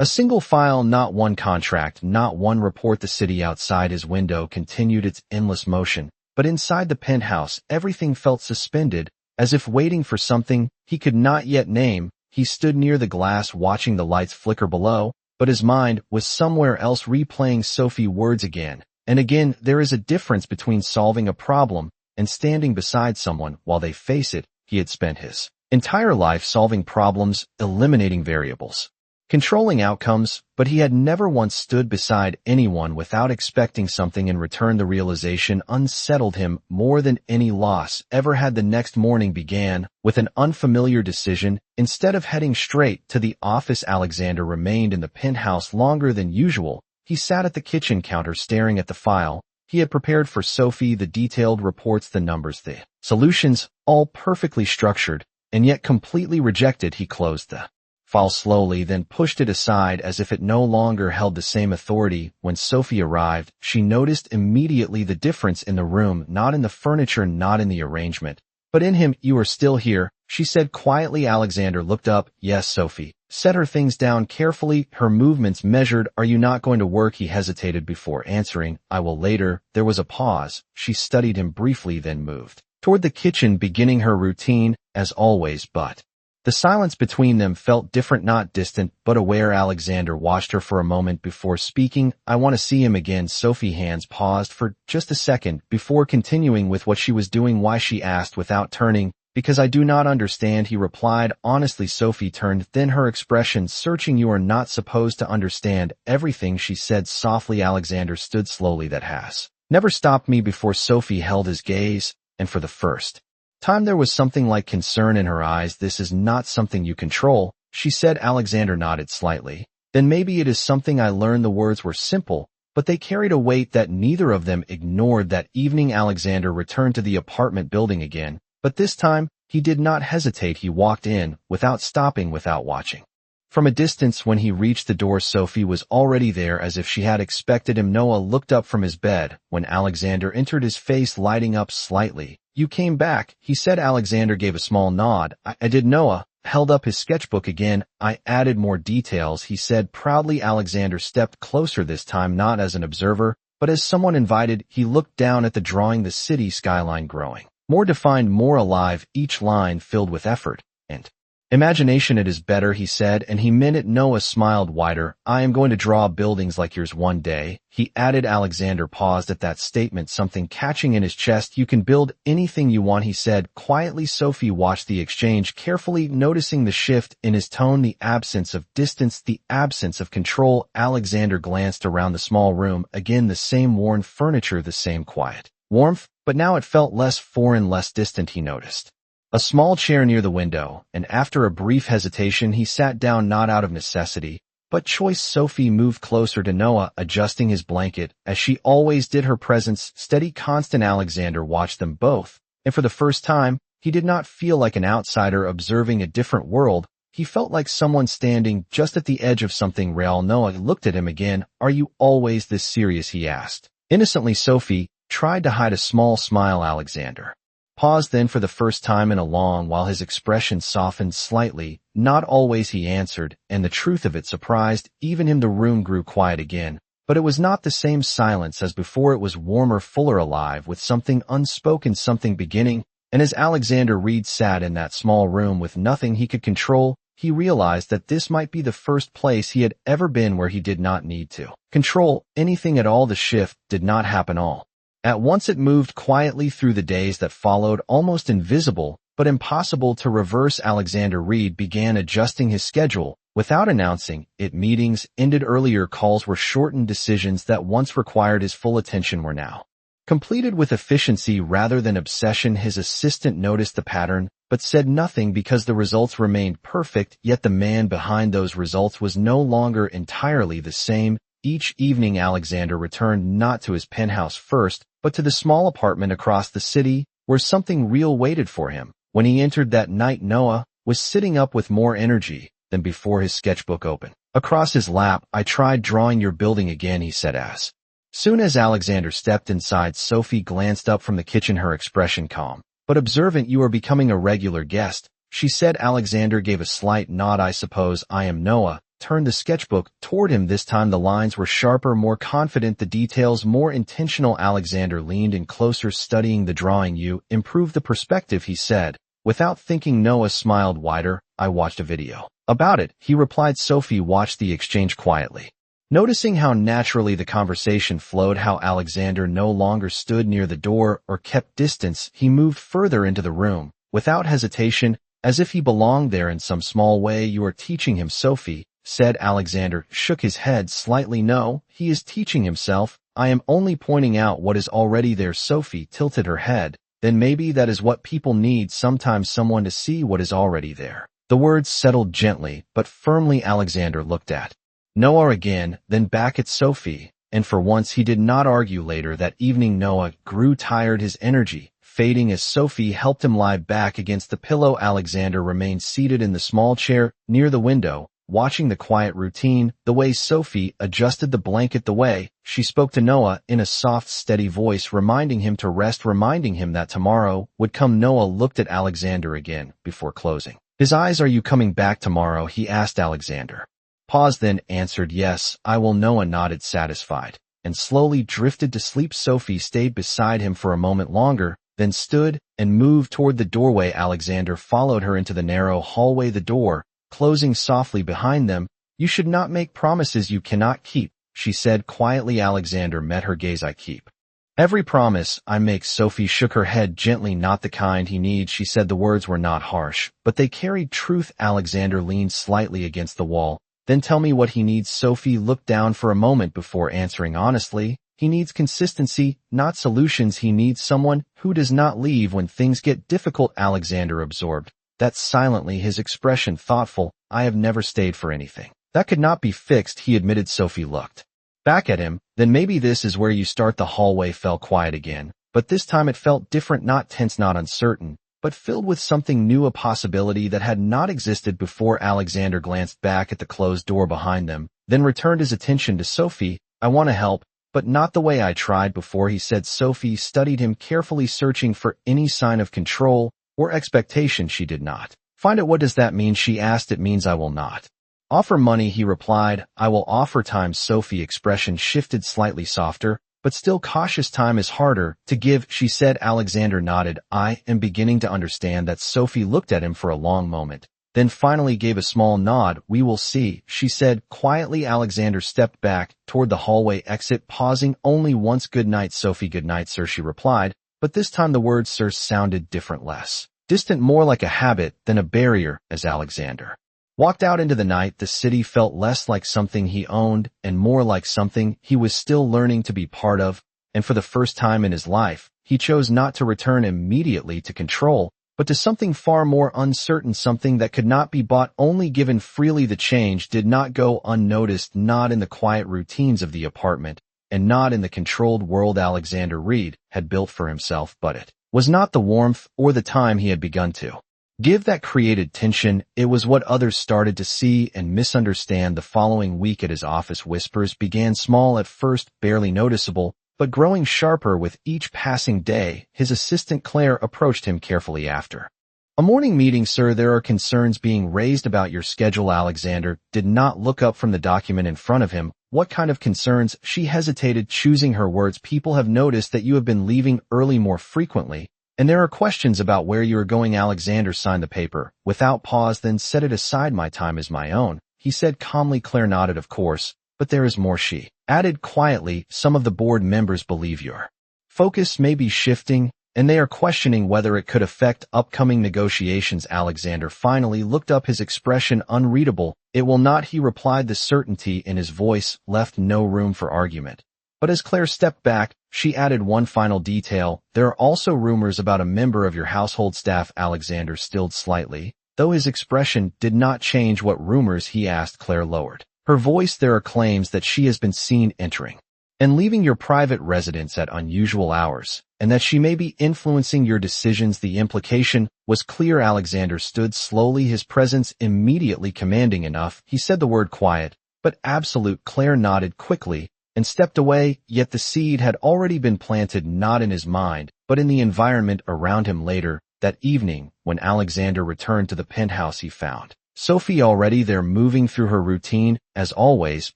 a single file, not one contract, not one report. The city outside his window continued its endless motion, but inside the penthouse everything felt suspended, as if waiting for something he could not yet name. He stood near the glass watching the lights flicker below, but his mind was somewhere else, replaying Sophie's words again and again. There is a difference between solving a problem and standing beside someone while they face it. He had spent his entire life solving problems, eliminating variables, controlling outcomes, but he had never once stood beside anyone without expecting something in return. The realization unsettled him more than any loss ever had. The next morning began with an unfamiliar decision. Instead of heading straight to the office, Alexander remained in the penthouse longer than usual. He sat at the kitchen counter staring at the file he had prepared for Sophie, the detailed reports, the numbers, the solutions, all perfectly structured, and yet completely rejected. He closed the file slowly, then pushed it aside as if it no longer held the same authority. When Sophie arrived, she noticed immediately the difference in the room, not in the furniture, not in the arrangement, but in him. You are still here, she said quietly. Alexander looked up. Yes. Sophie set her things down carefully, her movements measured. Are you not going to work? He hesitated before answering. I will later. There was a pause. She studied him briefly, then moved toward the kitchen, beginning her routine, as always, but the silence between them felt different, not distant, but aware. Alexander watched her for a moment before speaking. I want to see him again. Sophie's hands paused for just a second before continuing with what she was doing. Why? She asked without turning. Because I do not understand, he replied honestly. Sophie turned, then her expression searching. You are not supposed to understand everything, she said softly. Alexander stood slowly. That has never stopped me before. Sophie held his gaze, and for the first time there was something like concern in her eyes. This is not something you control, she said. Alexander nodded slightly. Then maybe it is something I learned. The words were simple, but they carried a weight that neither of them ignored. That evening Alexander returned to the apartment building again, but this time he did not hesitate. He walked in, without stopping, without watching from a distance. When he reached the door, Sophie was already there, as if she had expected him. Noah looked up from his bed when Alexander entered, his face lighting up slightly. You came back, he said. Alexander gave a small nod. I did. Noah held up his sketchbook again. I added more details, he said proudly. Alexander stepped closer, this time not as an observer, but as someone invited. He looked down at the drawing, the city skyline growing more defined, more alive, each line filled with effort and imagination. It is better, he said, and he meant it. Noah smiled wider. I am going to draw buildings like yours one day, he added. Alexander paused at that statement, something catching in his chest. You can build anything you want, he said quietly. Sophie watched the exchange carefully, noticing the shift in his tone, the absence of distance, the absence of control. Alexander glanced around the small room. Again, the same worn furniture, the same quiet warmth, but now it felt less foreign, less distant. He noticed a small chair near the window, and after a brief hesitation he sat down, not out of necessity, but choice. Sophie moved closer to Noah, adjusting his blanket, as she always did, her presence steady, constant. Alexander watched them both, and for the first time, he did not feel like an outsider observing a different world. He felt like someone standing just at the edge of something real. Noah looked at him again. Are you always this serious? He asked innocently. Sophie tried to hide a small smile. Alexander paused then, for the first time in a long while, his expression softened slightly. Not always, he answered, and the truth of it surprised even him. The room grew quiet again, But it was not the same silence as before. It was warmer, fuller, alive, with something unspoken, something beginning. And as Alexander Reed sat in that small room with nothing he could control, he realized that this might be the first place he had ever been where he did not need to control anything at all. The shift did not happen all at once. It moved quietly through the days that followed, almost invisible, but impossible to reverse. Alexander Reed began adjusting his schedule without announcing it. Meetings ended earlier, calls were shortened, decisions that once required his full attention were now completed with efficiency rather than obsession. His assistant noticed the pattern, but said nothing because the results remained perfect, yet the man behind those results was no longer entirely the same. Each evening Alexander returned not to his penthouse first, but to the small apartment across the city, where something real waited for him. When he entered that night, Noah was sitting up with more energy than before, his sketchbook open across his lap. "I tried drawing your building again," he said as soon as Alexander stepped inside. Sophie glanced up from the kitchen, her expression calm but observant. "You are becoming a regular guest," she said. Alexander gave a slight nod. "I suppose I am." Noah turned the sketchbook toward him. This time the lines were sharper, more confident, the details more intentional. Alexander leaned in closer, studying the drawing. "You improved the perspective," he said. Without thinking, Noah smiled wider. "I watched a video about it," he replied. Sophie watched the exchange quietly, noticing how naturally the conversation flowed, how Alexander no longer stood near the door or kept distance. He moved further into the room, without hesitation, as if he belonged there in some small way. "You are teaching him," Sophie said. Alexander shook his head slightly. "No, he is teaching himself. I am only pointing out what is already there." Sophie tilted her head. "Then maybe that is what people need sometimes, someone to see what is already there." The words settled gently but firmly. Alexander looked at Noah again, then back at Sophie, and for once he did not argue. Later that evening Noah grew tired, his energy fading as Sophie helped him lie back against the pillow. Alexander remained seated in the small chair near the window, watching the quiet routine, the way Sophie adjusted the blanket, the way she spoke to Noah in a soft, steady voice, reminding him to rest, reminding him that tomorrow would come. Noah looked at Alexander again before closing his eyes. "Are you coming back tomorrow?" he asked. Alexander paused, then answered, "Yes, I will." Noah nodded, satisfied, and slowly drifted to sleep. Sophie stayed beside him for a moment longer, then stood and moved toward the doorway. Alexander followed her into the narrow hallway, the door closing softly behind them. "You should not make promises you cannot keep," she said quietly. Alexander met her gaze. "I keep every promise I make." Sophie shook her head gently. "Not the kind he needs," she said. The words were not harsh, but they carried truth. Alexander leaned slightly against the wall. "Then tell me what he needs." Sophie looked down for a moment before answering honestly. "He needs consistency, not solutions. He needs someone who does not leave when things get difficult." Alexander absorbed that silently, his expression thoughtful. "I have never stayed for anything that could not be fixed," he admitted. Sophie looked back at him. "Then maybe this is where you start." The hallway fell quiet again, but this time it felt different, not tense, not uncertain, but filled with something new, a possibility that had not existed before. Alexander glanced back at the closed door behind them, then returned his attention to Sophie. "I want to help, but not the way I tried before," he said. Sophie studied him carefully, searching for any sign of control or expectation. She did not find it. "What does that mean?" she asked. "It means I will not offer money," he replied. "I will offer time." Sophie's expression shifted slightly, softer, but still cautious. "Time is harder to give," she said. Alexander nodded. "I am beginning to understand that." Sophie looked at him for a long moment, then finally gave a small nod. "We will see," she said quietly. Alexander stepped back toward the hallway exit, pausing only once. "Good night, Sophie." "Good night, sir," she replied, but this time the word "sir" sounded different, less distant, more like a habit than a barrier. As Alexander walked out into the night, the city felt less like something he owned and more like something he was still learning to be part of, and for the first time in his life, he chose not to return immediately to control, but to something far more uncertain, something that could not be bought, only given freely. The change did not go unnoticed, not in the quiet routines of the apartment, and not in the controlled world Alexander Reed had built for himself, but it was not the warmth or the time he had begun to give that created tension. It was what others started to see and misunderstand. The following week at his office, whispers began small at first, barely noticeable, but growing sharper with each passing day. His assistant Claire approached him carefully after a morning meeting. "Sir, there are concerns being raised about your schedule." Alexander did not look up from the document in front of him. What kind of concerns? She hesitated, choosing her words. People have noticed that you have been leaving early more frequently, and there are questions about where you are going. Alexander signed the paper, without pause, then set it aside. My time is my own, he said calmly. Claire nodded. Of course, but there is more, she added quietly. Some of the board members believe your focus may be shifting, and they are questioning whether it could affect upcoming negotiations. Alexander finally looked up, his expression unreadable. It will not, he replied. The certainty in his voice left no room for argument. But as Claire stepped back, she added one final detail. There are also rumors about a member of your household staff. Alexander stilled slightly, though his expression did not change. What rumors? He asked. Claire lowered her voice. There are claims that she has been seen entering and leaving your private residence at unusual hours, and that she may be influencing your decisions. The implication was clear. Alexander stood slowly, his presence immediately commanding. Enough, he said the word, quiet but absolute. Claire nodded quickly and stepped away, yet the seed had already been planted, not in his mind, but in the environment around him. Later that evening, when Alexander returned to the penthouse, he found Sophie already there, moving through her routine as always,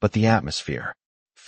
but the atmosphere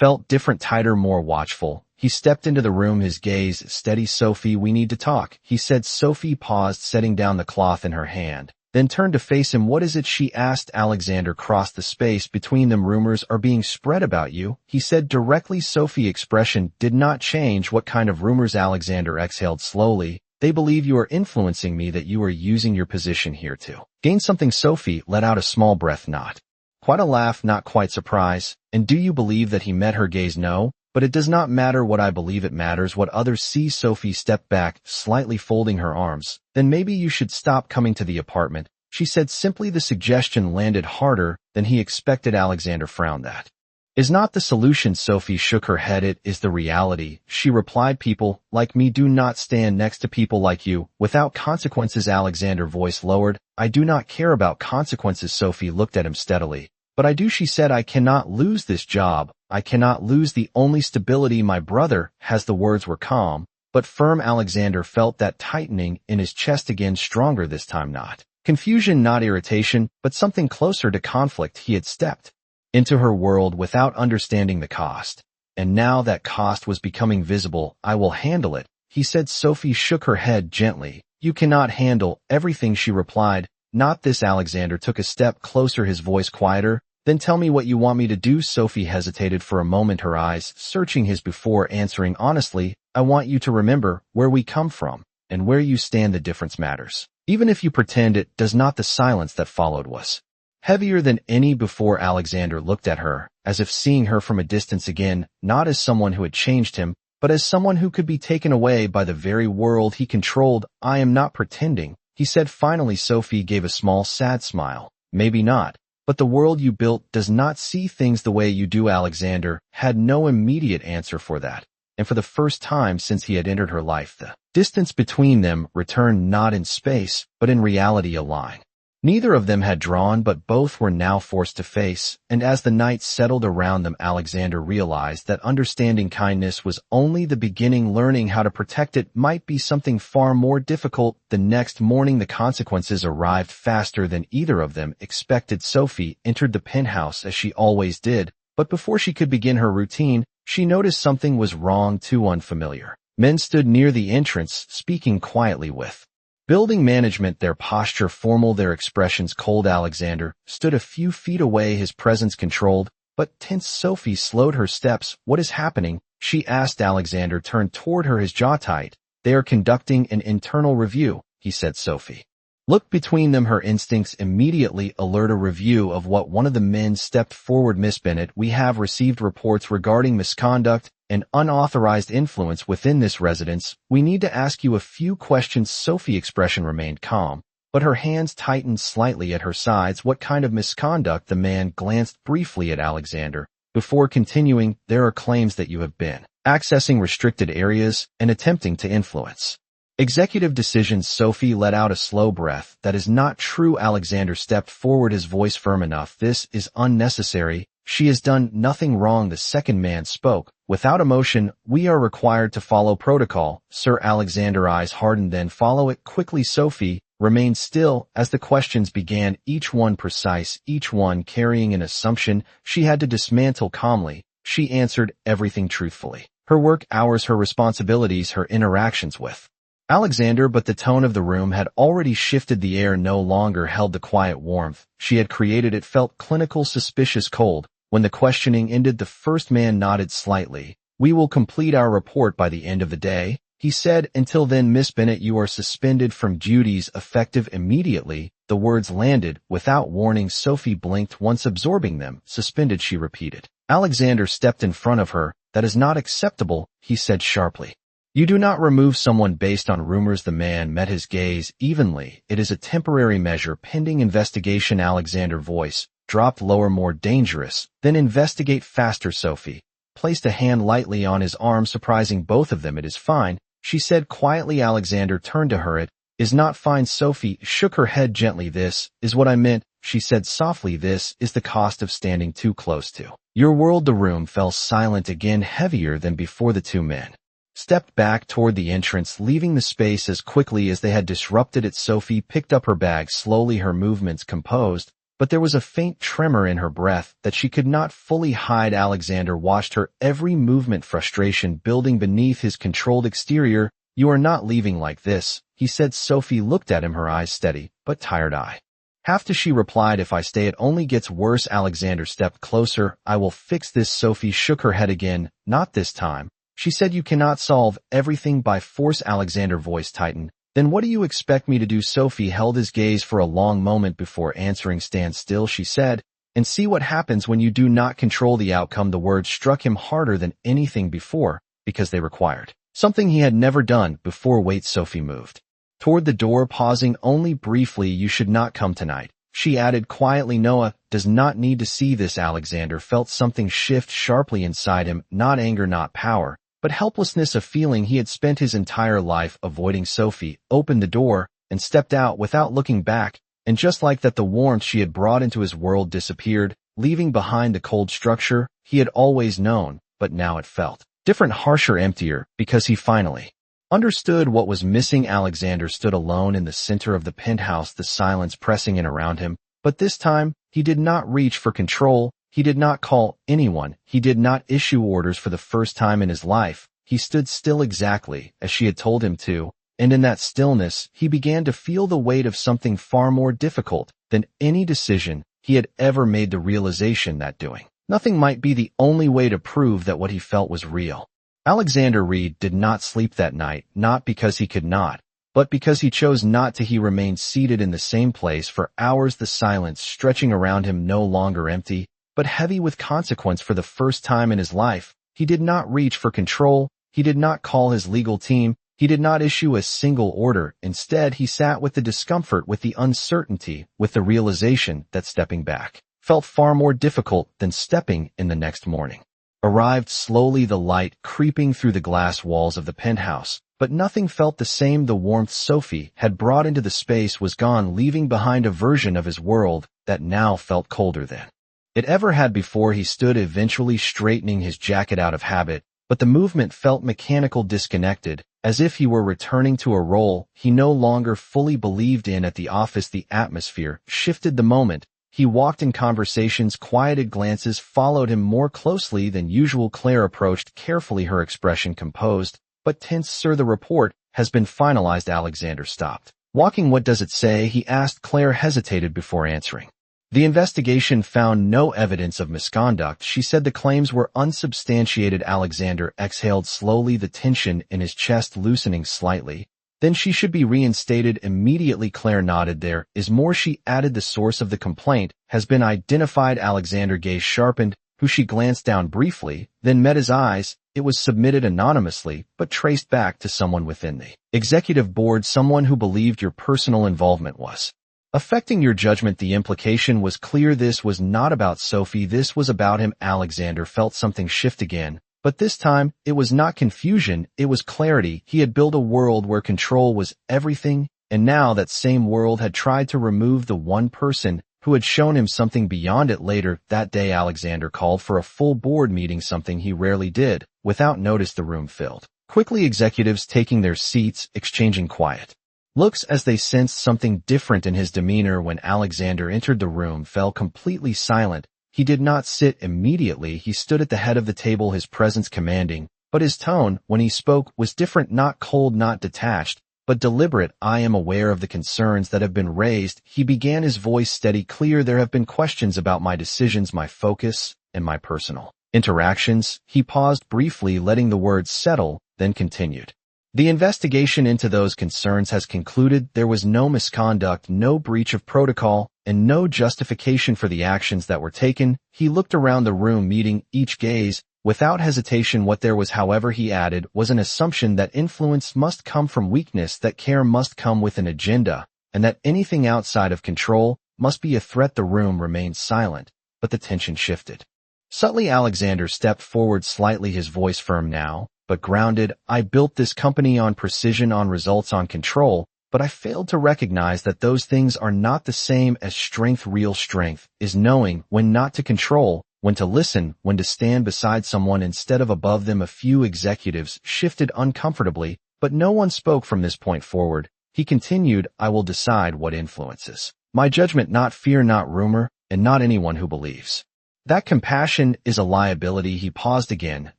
felt different, tighter, more watchful. He stepped into the room, his gaze steady. Sophie, we need to talk, he said. Sophie paused, setting down the cloth in her hand, then turned to face him. What is it? She asked. Alexander crossed the space between them. Rumors are being spread about you, he said directly. Sophie's expression did not change. What kind of rumors? Alexander exhaled slowly. They believe you are influencing me, that you are using your position here to gain something. Sophie let out a small breath, not quite a laugh, not quite surprise. And do you believe that? He met her gaze. No, but it does not matter what I believe, it matters what others see. Sophie stepped back, slightly folding her arms. Then maybe you should stop coming to the apartment, she said simply. The suggestion landed harder than he expected. Alexander frowned. That is not the solution. Sophie shook her head. It is the reality, she replied. People like me do not stand next to people like you without consequences. Alexander's voice lowered. I do not care about consequences. Sophie looked at him steadily. But I do, she said. I cannot lose this job. I cannot lose the only stability my brother has. The words were calm but firm. Alexander felt that tightening in his chest again, stronger this time. Not confusion, not irritation, but something closer to conflict. He had stepped into her world without understanding the cost, and now that cost was becoming visible. I will handle it, he said. Sophie shook her head gently. You cannot handle everything, she replied. Not this. Alexander took a step closer, his voice quieter. Then tell me what you want me to do. Sophie hesitated for a moment, her eyes searching his before answering honestly. I want you to remember where we come from and where you stand. The difference matters, even if you pretend it does not. The silence that followed was heavier than any before. Alexander looked at her, as if seeing her from a distance again, not as someone who had changed him, but as someone who could be taken away by the very world he controlled. I am not pretending, he said finally. Sophie gave a small sad smile. Maybe not, but the world you built does not see things the way you do. Alexander had no immediate answer for that, and for the first time since he had entered her life, the distance between them returned, not in space, but in reality, a line neither of them had drawn, but both were now forced to face. And as the night settled around them, Alexander realized that understanding kindness was only the beginning. Learning how to protect it might be something far more difficult. The next morning, the consequences arrived faster than either of them expected. Sophie entered the penthouse as she always did, but before she could begin her routine, she noticed something was wrong. Two unfamiliar men stood near the entrance, speaking quietly with building management, their posture formal, their expressions cold. Alexander stood a few feet away, his presence controlled, but tense. Sophie slowed her steps. What is happening? She asked. Alexander turned toward her, his jaw tight. They are conducting an internal review, he said. Sophie looked between them, her instincts immediately alert. A review of what? One of the men stepped forward. Miss Bennett, we have received reports regarding misconduct and unauthorized influence within this residence. We need to ask you a few questions. Sophie's expression remained calm, but her hands tightened slightly at her sides. What kind of misconduct? The man glanced briefly at Alexander before continuing. There are claims that you have been accessing restricted areas and attempting to influence executive decisions. Sophie let out a slow breath. That is not true. Alexander stepped forward, his voice firm enough. This is unnecessary. She has done nothing wrong. The second man spoke without emotion. We are required to follow protocol, Sir. Alexander's eyes hardened, then follow it quickly. Sophie remained still as the questions began, each one precise, each one carrying an assumption she had to dismantle calmly. She answered everything truthfully. Her work hours, her responsibilities, her interactions with Alexander, but the tone of the room had already shifted. The air no longer held the quiet warmth she had created. It felt clinical, suspicious, cold. When the questioning ended, the first man nodded slightly. "We will complete our report by the end of the day," he said. "Until then, Miss Bennett, you are suspended from duties effective immediately." The words landed without warning. Sophie blinked once, absorbing them. "Suspended," she repeated. Alexander stepped in front of her. "That is not acceptable," he said sharply. "You do not remove someone based on rumors." The man met his gaze evenly. "It is a temporary measure pending investigation." Alexander's voice dropped lower, more dangerous. "Then investigate faster." Sophie placed a hand lightly on his arm, surprising both of them. "It is fine," she said quietly. Alexander turned to her. "It is not fine." Sophie shook her head gently. "This is what I meant," she said softly. "This is the cost of standing too close to your world." The room fell silent again, heavier than before. The two men stepped back toward the entrance, leaving the space as quickly as they had disrupted it. Sophie picked up her bag slowly, her movements composed, but there was a faint tremor in her breath that she could not fully hide. Alexander watched her every movement, frustration building beneath his controlled exterior. "You are not leaving like this," he said. Sophie looked at him, her eyes steady but tired. "I have to," she replied. "If I stay, it only gets worse." Alexander stepped closer. "I will fix this." Sophie shook her head again. "Not this time," she said. "You cannot solve everything by force." Alexander's voice tightened. "Then what do you expect me to do?" Sophie held his gaze for a long moment before answering. "Stand still," she said, "and see what happens when you do not control the outcome." The words struck him harder than anything before because they required something he had never done before. "Wait." Sophie moved toward the door, pausing only briefly. "You should not come tonight," she added quietly. "Noah does not need to see this." Alexander felt something shift sharply inside him, not anger, not power, but helplessness, a feeling he had spent his entire life avoiding. Sophie opened the door and stepped out without looking back, and just like that, the warmth she had brought into his world disappeared, leaving behind the cold structure he had always known. But now it felt different, harsher, emptier, because he finally understood what was missing. Alexander stood alone in the center of the penthouse, the silence pressing in around him, but this time he did not reach for control. He did not call anyone. He did not issue orders. For the first time in his life, he stood still exactly as she had told him to, and in that stillness, he began to feel the weight of something far more difficult than any decision he had ever made, the realization that doing nothing might be the only way to prove that what he felt was real. Alexander Reed did not sleep that night, not because he could not, but because he chose not to. He remained seated in the same place for hours, the silence stretching around him, no longer empty, but heavy with consequence. For the first time in his life, he did not reach for control. He did not call his legal team. He did not issue a single order. Instead, he sat with the discomfort, with the uncertainty, with the realization that stepping back felt far more difficult than stepping in. The next morning arrived slowly, the light creeping through the glass walls of the penthouse, but nothing felt the same. The warmth Sophie had brought into the space was gone, leaving behind a version of his world that now felt colder than it ever had before. He stood, eventually straightening his jacket out of habit, but the movement felt mechanical, disconnected, as if he were returning to a role he no longer fully believed in. At the office, the atmosphere shifted the moment he walked in. Conversations, quieted, glances followed him more closely than usual. Claire approached carefully, her expression composed but tense. "Sir, the report has been finalized." Alexander stopped walking. "What does it say?" he asked. Claire hesitated before answering. "The investigation found no evidence of misconduct," she said. "The claims were unsubstantiated." Alexander exhaled slowly, the tension in his chest loosening slightly. "Then she should be reinstated immediately." Claire nodded. "There is more," she added. "The source of the complaint has been identified." Alexander's gaze sharpened, who she glanced down briefly, then met his eyes. "It was submitted anonymously, but traced back to someone within the executive board, someone who believed your personal involvement was affecting your judgment." The implication was clear. This was not about Sophie. This was about him. Alexander felt something shift again, but this time it was not confusion, it was clarity. He had built a world where control was everything, and now that same world had tried to remove the one person who had shown him something beyond it. Later that day, Alexander called for a full board meeting, something he rarely did. Without notice, the room filled quickly, executives taking their seats, exchanging quiet Looks as they sensed something different in his demeanor when Alexander entered the room fell completely silent. He did not sit immediately. He stood at the head of the table, his presence commanding, but his tone, when he spoke, was different, not cold, not detached, but deliberate. I am aware of the concerns that have been raised. He began, his voice steady, clear. There have been questions about my decisions, my focus, and my personal interactions. He paused briefly, letting the words settle, then continued. The investigation into those concerns has concluded there was no misconduct, no breach of protocol, and no justification for the actions that were taken. He looked around the room, meeting each gaze without hesitation. What there was, however, he added, was an assumption that influence must come from weakness, that care must come with an agenda, and that anything outside of control must be a threat. The room remained silent, but the tension shifted. Subtly, Alexander stepped forward slightly, his voice firm now, but grounded. I built this company on precision, on results, on control, but I failed to recognize that those things are not the same as strength. Real strength is knowing when not to control, when to listen, when to stand beside someone instead of above them. A few executives shifted uncomfortably, but no one spoke from this point forward. He continued, I will decide what influences my judgment, not fear, not rumor, and not anyone who believes that compassion is a liability. He paused again,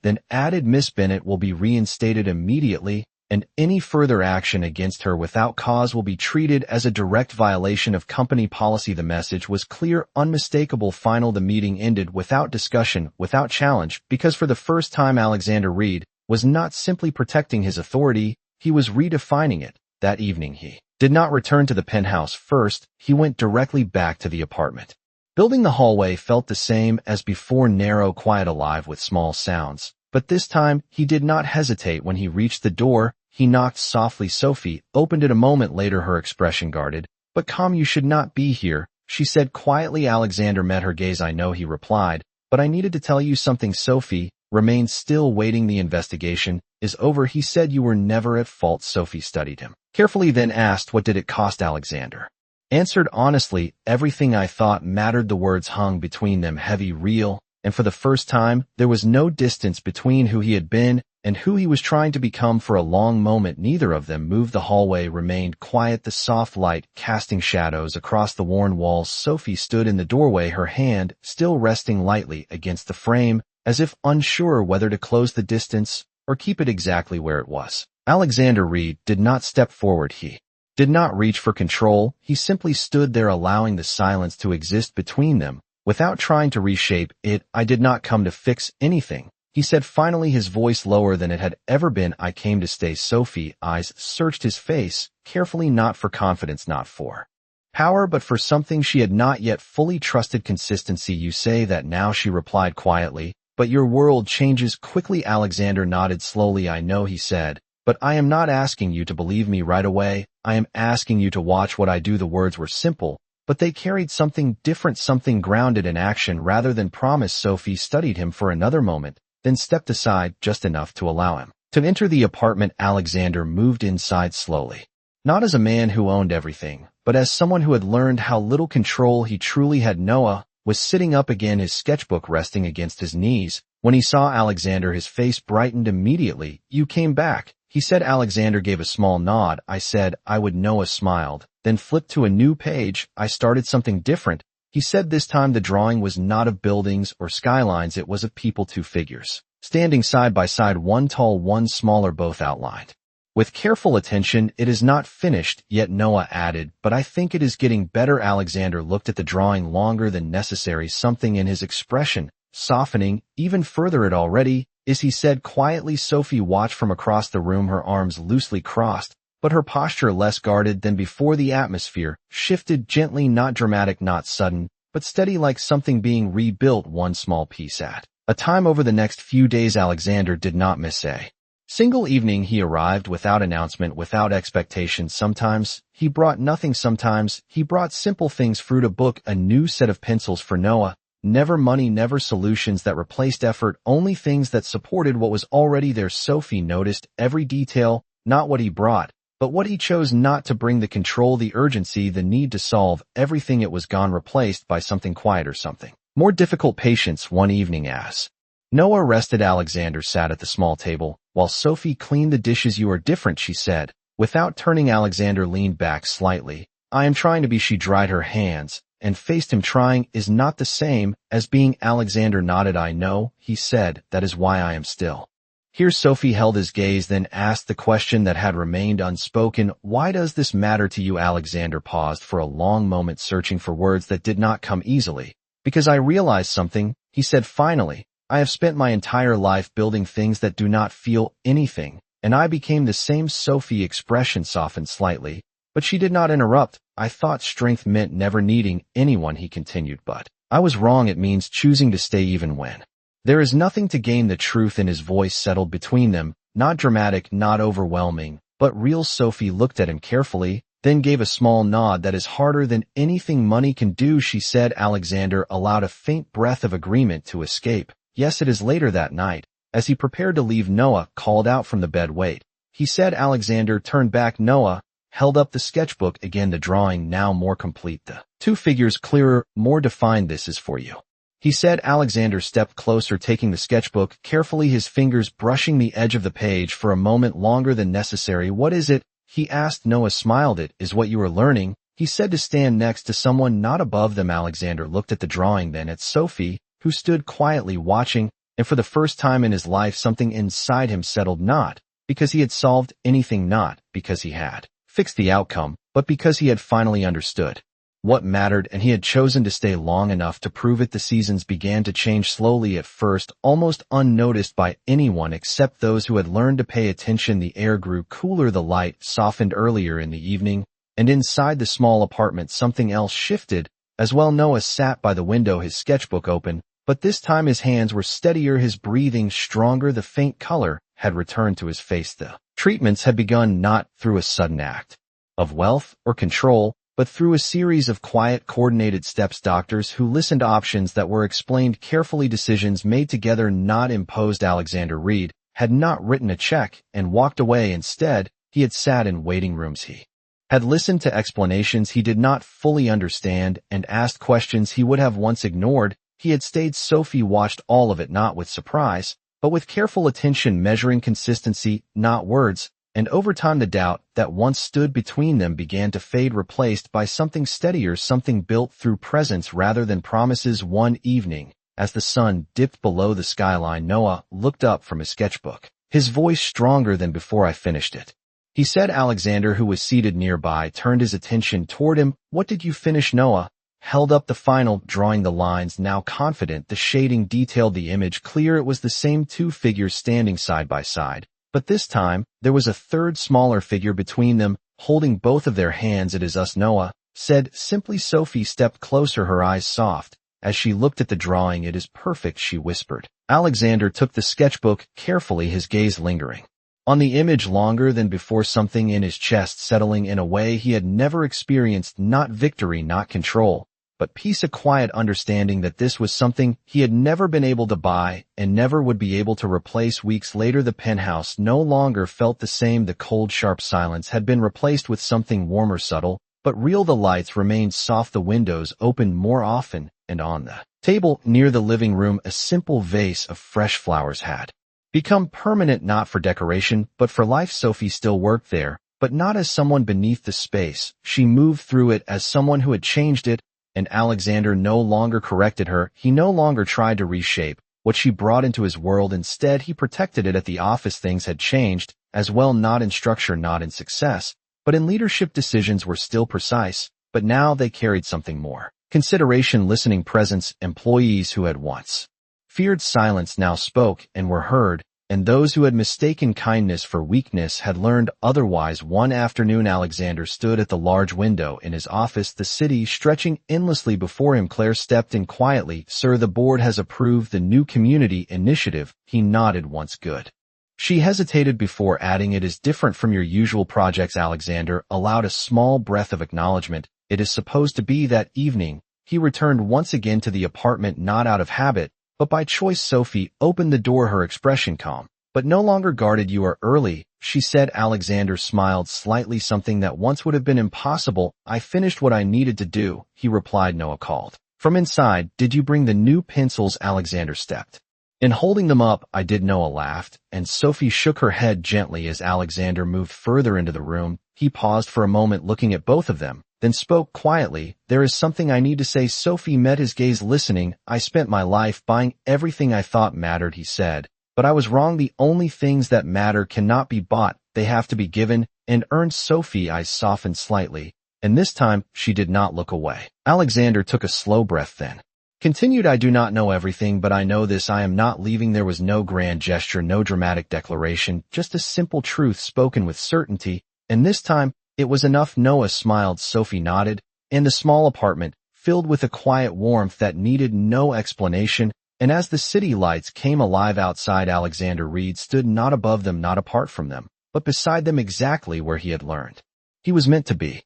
then added, Miss Bennett will be reinstated immediately, and any further action against her without cause will be treated as a direct violation of company policy. The message was clear, unmistakable, final. The meeting ended without discussion, without challenge, because for the first time Alexander Reed was not simply protecting his authority, he was redefining it. That evening he did not return to the penthouse first, he went directly back to the apartment building. The hallway felt the same as before, narrow, quiet, alive with small sounds. But this time, he did not hesitate. When he reached the door, he knocked softly. Sophie opened it. A moment later, her expression guarded, but calm. You should not be here, she said quietly. Alexander met her gaze. I know, he replied, but I needed to tell you something. Sophie remained still, waiting. The investigation is over, he said. You were never at fault. Sophie studied him carefully, then asked, what did it cost? Alexander answered honestly, everything I thought mattered. The words hung between them, heavy, real, and for the first time, there was no distance between who he had been and who he was trying to become. For a long moment, neither of them moved. The hallway remained quiet, the soft light casting shadows across the worn walls. Sophie stood in the doorway, her hand still resting lightly against the frame, as if unsure whether to close the distance or keep it exactly where it was. Alexander Reed did not step forward. He did not reach for control. He simply stood there, allowing the silence to exist between them, without trying to reshape it. I did not come to fix anything, he said finally, his voice lower than it had ever been. I came to stay. Sophie's eyes searched his face, carefully, not for confidence, not for power, but for something she had not yet fully trusted, consistency. You say that now, she replied quietly, but your world changes quickly. Alexander nodded slowly. I know, he said, but I am not asking you to believe me right away. I am asking you to watch what I do. The words were simple, but they carried something different, something grounded in action rather than promise. Sophie studied him for another moment, then stepped aside just enough to allow him to enter the apartment. Alexander moved inside slowly, not as a man who owned everything, but as someone who had learned how little control he truly had. Noah was sitting up again, his sketchbook resting against his knees. When he saw Alexander, his face brightened immediately. You came back, he said. Alexander gave a small nod. I said I would. Noah smiled, then flipped to a new page. I started something different, he said. This time the drawing was not of buildings or skylines, it was of people, two figures, standing side by side, one tall, one smaller, both outlined with careful attention. It is not finished yet, Noah added, but I think it is getting better. Alexander looked at the drawing longer than necessary, something in his expression softening even further. It already is, he said quietly. Sophie watched from across the room, her arms loosely crossed, but her posture less guarded than before. The atmosphere shifted gently, not dramatic, not sudden, but steady, like something being rebuilt one small piece at a time. Over the next few days, Alexander did not miss a single evening. He arrived without announcement, without expectations. Sometimes he brought nothing, sometimes he brought simple things: fruit, a book, a new set of pencils for Noah. Never money, never solutions that replaced effort, only things that supported what was already there. Sophie noticed every detail, not what he brought, but what he chose not to bring: the control, the urgency, the need to solve everything. It was gone, replaced by something quieter, something more difficult: patience. One evening, as Noah rested, Alexander sat at the small table, while Sophie cleaned the dishes. You are different, she said, Without turning, Alexander leaned back slightly. I am trying to be. She dried her hands and faced him. Trying is not the same as being. Alexander nodded. I know, he said, that is why I am still here. Sophie held his gaze, then asked the question that had remained unspoken. Why does this matter to you? Alexander paused for a long moment, searching for words that did not come easily. Because I realized something, he said finally. I have spent my entire life building things that do not feel anything, and I became the same. Sophie's expression softened slightly, but she did not interrupt. I thought strength meant never needing anyone, he continued, but I was wrong. It means choosing to stay even when there is nothing to gain. The truth in his voice settled between them, not dramatic, not overwhelming, but real. Sophie looked at him carefully, then gave a small nod. That is harder than anything money can do, she said. Alexander allowed a faint breath of agreement to escape. Yes, it is. Later that night, as he prepared to leave, Noah called out from the bed. Wait, he said. Alexander turned back. Noah held up the sketchbook again, the drawing now more complete, the two figures clearer, more defined. This is for you, he said. Alexander stepped closer, taking the sketchbook carefully, his fingers brushing the edge of the page for a moment longer than necessary. What is it? He asked. Noah smiled. It is what you are learning, he said, to stand next to someone, not above them. Alexander looked at the drawing, then at Sophie, who stood quietly watching, and for the first time in his life something inside him settled, not because he had solved anything, not because he had fixed the outcome, but because he had finally understood what mattered, and he had chosen to stay long enough to prove it. The seasons began to change slowly at first, almost unnoticed by anyone except those who had learned to pay attention. The air grew cooler, the light softened earlier in the evening, and inside the small apartment something else shifted as well. Noah sat by the window, his sketchbook open, but this time his hands were steadier, his breathing stronger. The faint color had returned to his face. The treatments had begun, not through a sudden act of wealth or control, but through a series of quiet, coordinated steps. Doctors who listened, options that were explained carefully, decisions made together, not imposed. Alexander Reed had not written a check and walked away. Instead, he had sat in waiting rooms. He had listened to explanations he did not fully understand and asked questions he would have once ignored. He had stayed. Sophie watched all of it, not with surprise, but with careful attention, measuring consistency, not words, and over time the doubt that once stood between them began to fade, replaced by something steadier, something built through presence rather than promises. One evening, as the sun dipped below the skyline, Noah looked up from his sketchbook, his voice stronger than before. I finished it, he said. Alexander, who was seated nearby, turned his attention toward him. What did you finish? Noah held up the final drawing, the lines now confident, the shading detailed, the image clear. It was the same two figures standing side by side, but this time there was a third, smaller figure between them, holding both of their hands. It is us, Noah said simply. Sophie stepped closer, her eyes soft as she looked at the drawing. It is perfect, she whispered. Alexander took the sketchbook carefully, his gaze lingering on the image longer than before, something in his chest settling in a way he had never experienced, not victory, not control, but peace, a quiet understanding that this was something he had never been able to buy and never would be able to replace. Weeks later, the penthouse no longer felt the same. The cold, sharp silence had been replaced with something warmer, subtle, but real. The lights remained soft, the windows opened more often, and on the table near the living room, a simple vase of fresh flowers had become permanent, not for decoration, but for life. Sophie still worked there, but not as someone beneath the space. She moved through it as someone who had changed it, and Alexander no longer corrected her. He no longer tried to reshape what she brought into his world. Instead, he protected it. At the office, things had changed as well, not in structure, not in success, but in leadership. Decisions were still precise, but now they carried something more: consideration, listening, presence. Employees who had once feared silence now spoke and were heard, and those who had mistaken kindness for weakness had learned otherwise. One afternoon, Alexander stood at the large window in his office, the city stretching endlessly before him. Claire stepped in quietly. Sir, the board has approved the new community initiative. He nodded. Once good. She hesitated before adding, it is different from your usual projects. Alexander allowed a small breath of acknowledgement. It is supposed to be. That evening, he returned once again to the apartment, not out of habit, but by choice. Sophie opened the door, her expression calm, but no longer guarded. You are early, she said. Alexander smiled slightly. Something that once would have been impossible. I finished what I needed to do, he replied. Noah called from inside. Did you bring the new pencils? Alexander stepped In holding them up, I did. Noah laughed, and Sophie shook her head gently as Alexander moved further into the room. He paused for a moment looking at both of them, then spoke quietly. There is something I need to say. Sophie met his gaze listening. I spent my life buying everything I thought mattered, he said. But I was wrong. The only things that matter cannot be bought. They have to be given and earned. Sophie's eyes softened slightly, and this time she did not look away. Alexander took a slow breath then continued, I do not know everything, but I know this: I am not leaving. There was no grand gesture, no dramatic declaration, just a simple truth spoken with certainty, and this time it was enough. Noah smiled. Sophie nodded, and the small apartment filled with a quiet warmth that needed no explanation. And as the city lights came alive outside, Alexander Reed stood not above them, not apart from them, but beside them, exactly where he had learned he was meant to be.